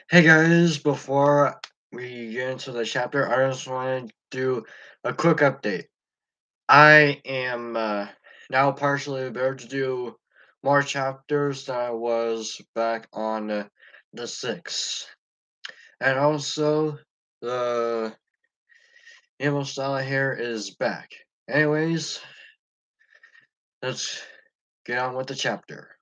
Hey guys, before we get into the chapter, I just want to do a quick update. I am now partially better to do more chapters than I was back on the 6th. And also, the emo style here is back. Anyways, let's get on with the chapter.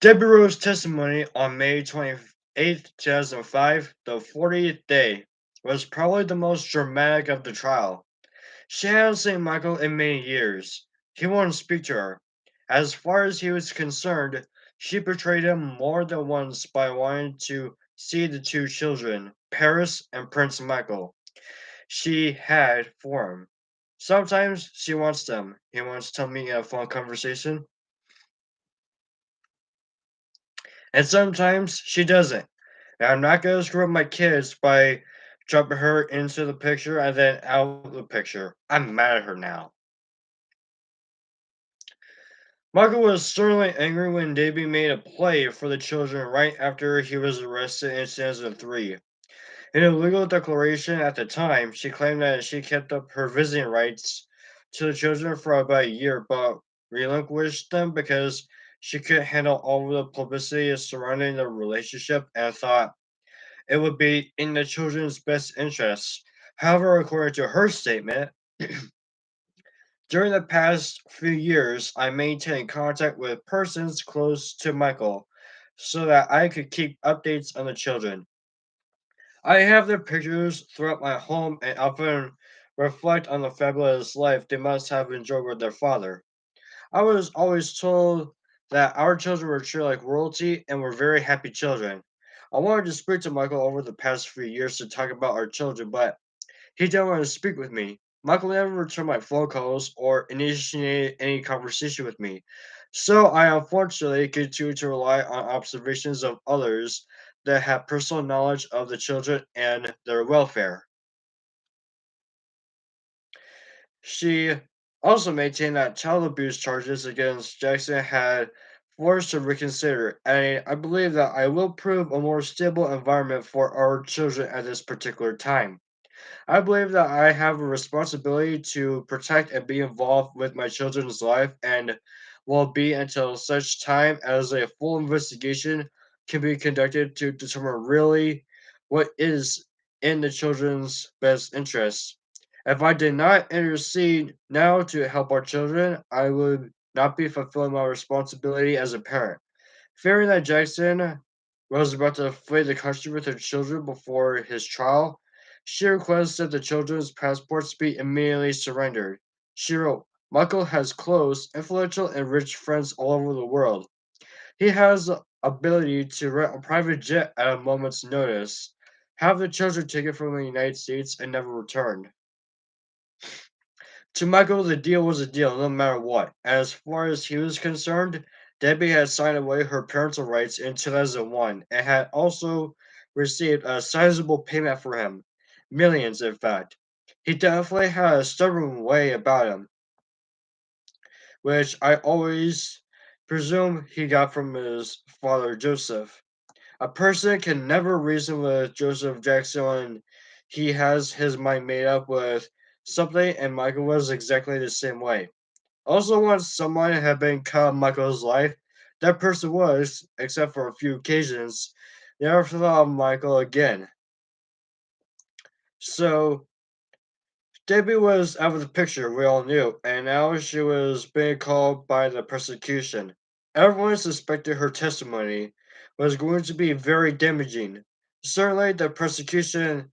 Debbie Rowe's testimony on May 28th, 2005, the 40th day, was probably the most dramatic of the trial. She hadn't seen Michael in many years. He wouldn't speak to her. As far as he was concerned, she betrayed him more than once by wanting to see the two children, Paris and Prince Michael, she had for him. Sometimes she wants them. He wants to tell me in a phone conversation. And sometimes she doesn't. And I'm not gonna screw up my kids by jumping her into the picture and then out of the picture. I'm mad at her now. Michael was certainly angry when Davy made a play for the children right after he was arrested in 2003. In a legal declaration at the time, she claimed that she kept up her visiting rights to the children for about a year, but relinquished them because she couldn't handle all of the publicity surrounding their relationship and thought it would be in the children's best interests. However, according to her statement, during the past few years, I maintained contact with persons close to Michael so that I could keep updates on the children. I have their pictures throughout my home and often reflect on the fabulous life they must have enjoyed with their father. I was always told that our children were treated like royalty and were very happy children. I wanted to speak to Michael over the past few years to talk about our children, but he didn't want to speak with me. Michael never returned my phone calls or initiated any conversation with me. So I unfortunately continued to rely on observations of others that have personal knowledge of the children and their welfare. She also maintained that child abuse charges against Jackson had forced to reconsider, and I believe that I will prove a more stable environment for our children at this particular time. I believe that I have a responsibility to protect and be involved with my children's life and will be until such time as a full investigation can be conducted to determine really what is in the children's best interests. If I did not intercede now to help our children, I would not be fulfilling my responsibility as a parent. Fearing that Jackson was about to flee the country with her children before his trial, she requested the children's passports be immediately surrendered. She wrote, Michael has close, influential, and rich friends all over the world. He has the ability to rent a private jet at a moment's notice, have the children taken from the United States and never returned. To Michael, the deal was a deal, no matter what. As far as he was concerned, Debbie had signed away her parental rights in 2001 and had also received a sizable payment for him. Millions, in fact. He definitely had a stubborn way about him, which I always presume he got from his father, Joseph. A person can never reason with Joseph Jackson when he has his mind made up with something, and Michael was exactly the same way. Also, once someone had been cut out of Michael's life, that person was, except for a few occasions, never thought of Michael again. So, Debbie was out of the picture, we all knew, and now she was being called by the prosecution. Everyone suspected her testimony was going to be very damaging. Certainly, the prosecution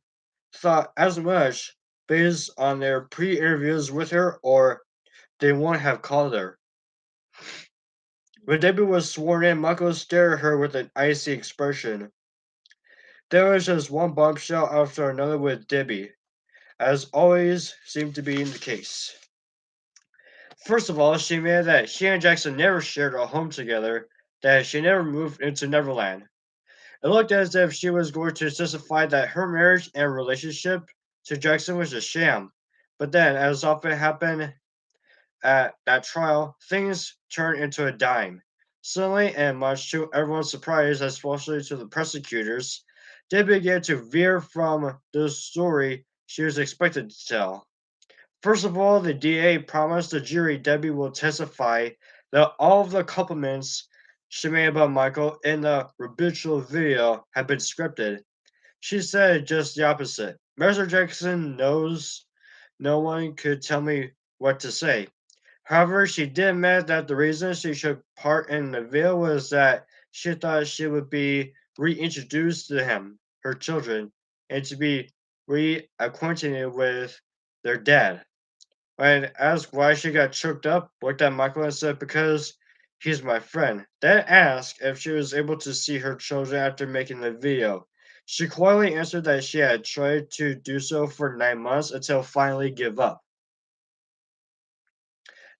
thought as much based on their pre interviews with her, or they wouldn't have called her. When Debbie was sworn in, Michael stared at her with an icy expression. There was just one bombshell after another with Debbie, as always seemed to be in the case. First of all, she admitted that she and Jackson never shared a home together, that she never moved into Neverland. It looked as if she was going to testify that her marriage and relationship to Jackson was a sham. But then, as often happened at that trial, things turned into a dime. Suddenly, and much to everyone's surprise, especially to the prosecutors, they began to veer from the story she was expected to tell. First of all, the DA promised the jury Debbie will testify that all of the compliments she made about Michael in the habitual video had been scripted. She said just the opposite. Mr. Jackson knows no one could tell me what to say. However, she did admit that the reason she took part in the video was that she thought she would be reintroduced to him, her children, and to be reacquainted with their dad. When asked why she got choked up, looked at Michael and said, "Because he's my friend." Then asked if she was able to see her children after making the video. She quietly answered that she had tried to do so for 9 months until finally give up.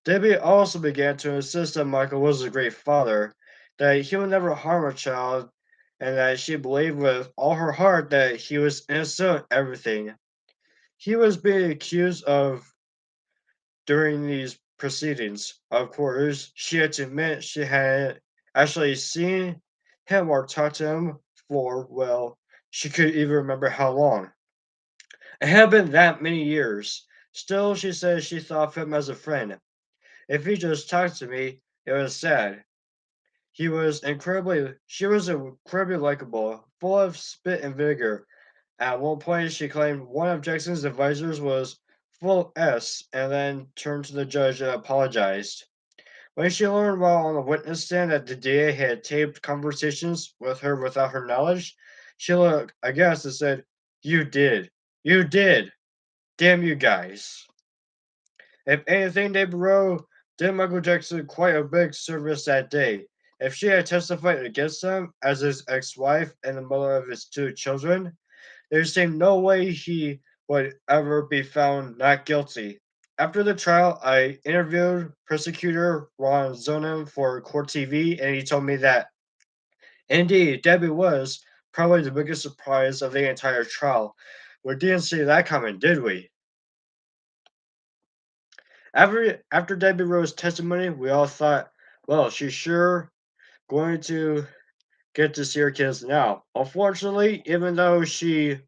Debbie also began to insist that Michael was a great father, that he would never harm a child, and that she believed with all her heart that he was innocent of everything. He was being accused of during these proceedings. Of course, she had to admit she had actually seen him or talked to him for, well, she could even remember how long. It had been that many years. Still, she said she thought of him as a friend. If he just talked to me, it was sad. She was incredibly likable, full of spit and vigor. At one point, she claimed one of Jackson's advisors was full of S and then turned to the judge and apologized. When she learned while on the witness stand that the DA had taped conversations with her without her knowledge, she looked aghast and said, "You did. You did. Damn you guys." If anything, David Rowe did Michael Jackson quite a big service that day. If she had testified against him as his ex wife and the mother of his two children, there seemed no way he would ever be found not guilty. After the trial, I interviewed prosecutor Ron Zonin for Court TV, and he told me that indeed Debbie was probably the biggest surprise of the entire trial. We didn't see that coming, did we? After Debbie Rowe's testimony, we all thought, well, she's sure going to get to see her kids now. Unfortunately, even though she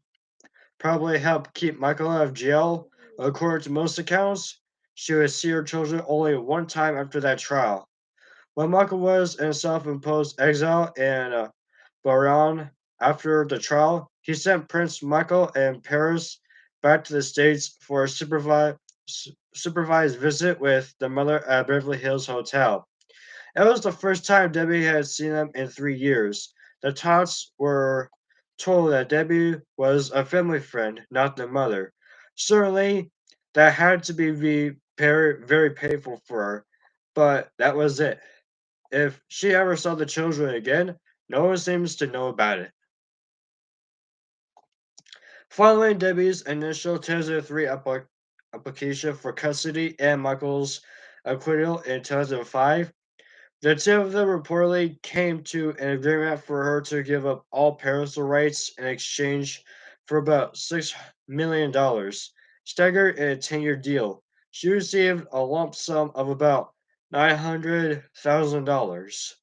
probably helped keep Michael out of jail, according to most accounts, she would see her children only one time after that trial. When Michael was in self-imposed exile in Bahrain after the trial, he sent Prince Michael and Paris back to the States for a supervised visit with the mother at Beverly Hills Hotel. It was the first time Debbie had seen them in 3 years. The Tots were told that Debbie was a family friend, not their mother. Certainly, that had to be very, very painful for her, but that was it. If she ever saw the children again, no one seems to know about it. Following Debbie's initial 2003 application for custody and Michael's acquittal in 2005, the two of them reportedly came to an agreement for her to give up all parental rights in exchange for about $6 million, staggered in a 10-year deal. She received a lump sum of about $900,000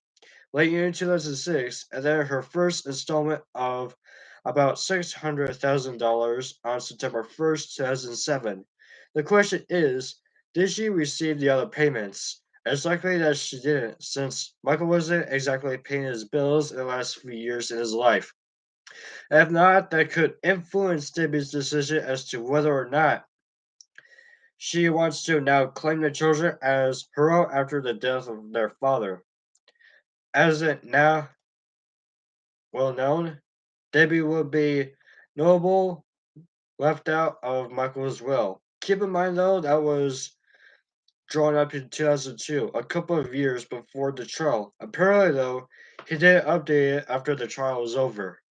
late in 2006, and then her first installment of about $600,000 on September 1st, 2007. The question is, did she receive the other payments? It's likely that she didn't, since Michael wasn't exactly paying his bills in the last few years in his life. If not, that could influence Debbie's decision as to whether or not she wants to now claim the children as her own after the death of their father. As it now well known, Debbie would be noble left out of Michael's will. Keep in mind though, that was drawn up in 2002, a couple of years before the trial. Apparently though, he didn't update it after the trial was over.